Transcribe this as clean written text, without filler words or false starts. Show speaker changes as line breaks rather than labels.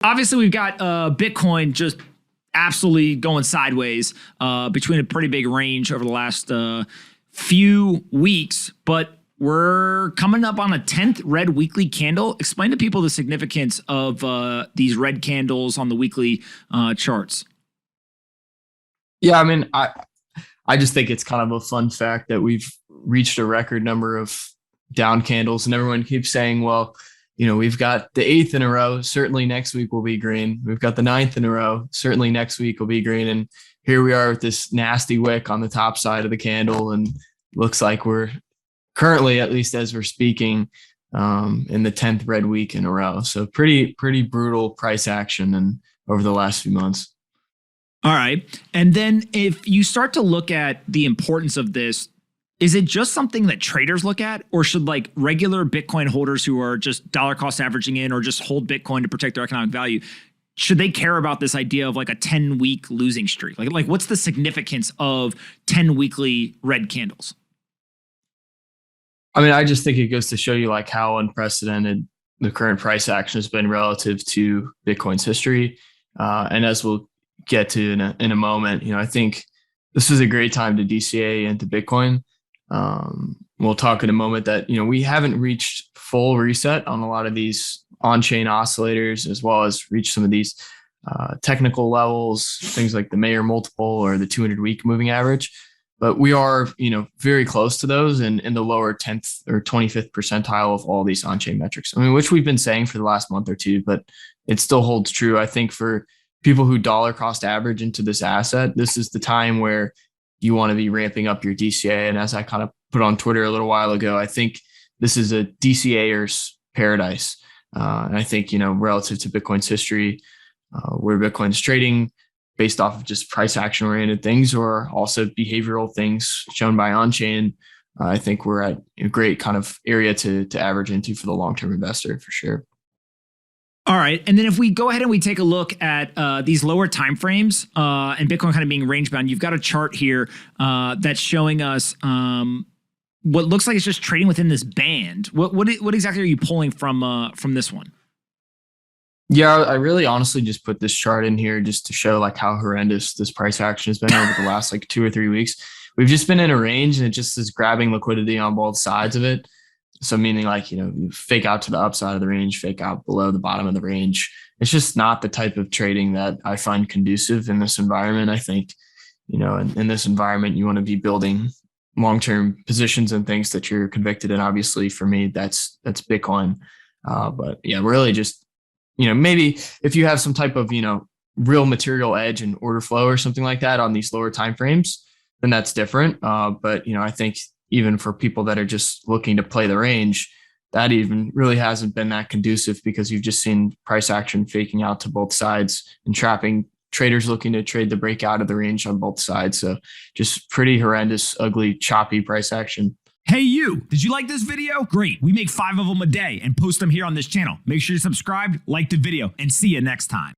Obviously, we've got Bitcoin just absolutely going sideways between a pretty big range over the last few weeks, but we're coming up on a 10th red weekly candle. Explain to people the significance of these red candles on the weekly charts.
Yeah, I mean, I just think it's kind of a fun fact that we've reached a record number of down candles, and everyone keeps saying, well, we've got the 8th in a row. Certainly next week will be green. We've got the 9th in a row. Certainly next week will be green. And here we are with this nasty wick on the top side of the candle. And looks like we're currently, at least as we're speaking, in the 10th red week in a row. So pretty brutal price action and over the last few months.
All right. And then if you start to look at the importance of this, is it just something that traders look at, or should like regular Bitcoin holders who are just dollar cost averaging in or just hold Bitcoin to protect their economic value, should they care about this idea of like a 10-week losing streak? Like what's the significance of 10 weekly red candles?
I mean, I just think it goes to show you like how unprecedented the current price action has been relative to Bitcoin's history. And as we'll get to in a moment, I think this is a great time to DCA into Bitcoin. We'll talk in a moment that, we haven't reached full reset on a lot of these on-chain oscillators, as well as reach some of these technical levels, things like the Mayer multiple or the 200-week moving average. But we are, very close to those and in the lower 10th or 25th percentile of all these on-chain metrics. I mean, which we've been saying for the last month or two, but it still holds true. I think for people who dollar cost average into this asset, this is the time where you want to be ramping up your DCA. And as I kind of put on Twitter a little while ago, I think this is a DCAer's paradise. And I think, relative to Bitcoin's history, where Bitcoin's trading based off of just price action oriented things or also behavioral things shown by on-chain, I think we're at a great kind of area to average into for the long-term investor for sure.
All right. And then if we go ahead and we take a look at these lower timeframes and Bitcoin kind of being range bound, you've got a chart here that's showing us what looks like it's just trading within this band. What exactly are you pulling from this one?
Yeah, I really honestly just put this chart in here just to show like how horrendous this price action has been over the last like 2 or 3 weeks. We've just been in a range and it just is grabbing liquidity on both sides of it. So meaning like, you fake out to the upside of the range, fake out below the bottom of the range. It's just not the type of trading that I find conducive in this environment. I think, in this environment, you want to be building long-term positions and things that you're convicted in. Obviously for me, that's Bitcoin. But yeah, really just, maybe if you have some type of, real material edge and order flow or something like that on these lower timeframes, then that's different. But, I think even for people that are just looking to play the range, that even really hasn't been that conducive because you've just seen price action faking out to both sides and trapping traders looking to trade the breakout of the range on both sides. So just pretty horrendous, ugly, choppy price action.
Hey, you, did you like this video? Great. We make 5 of them a day and post them here on this channel. Make sure you're subscribed, like the video, and see you next time.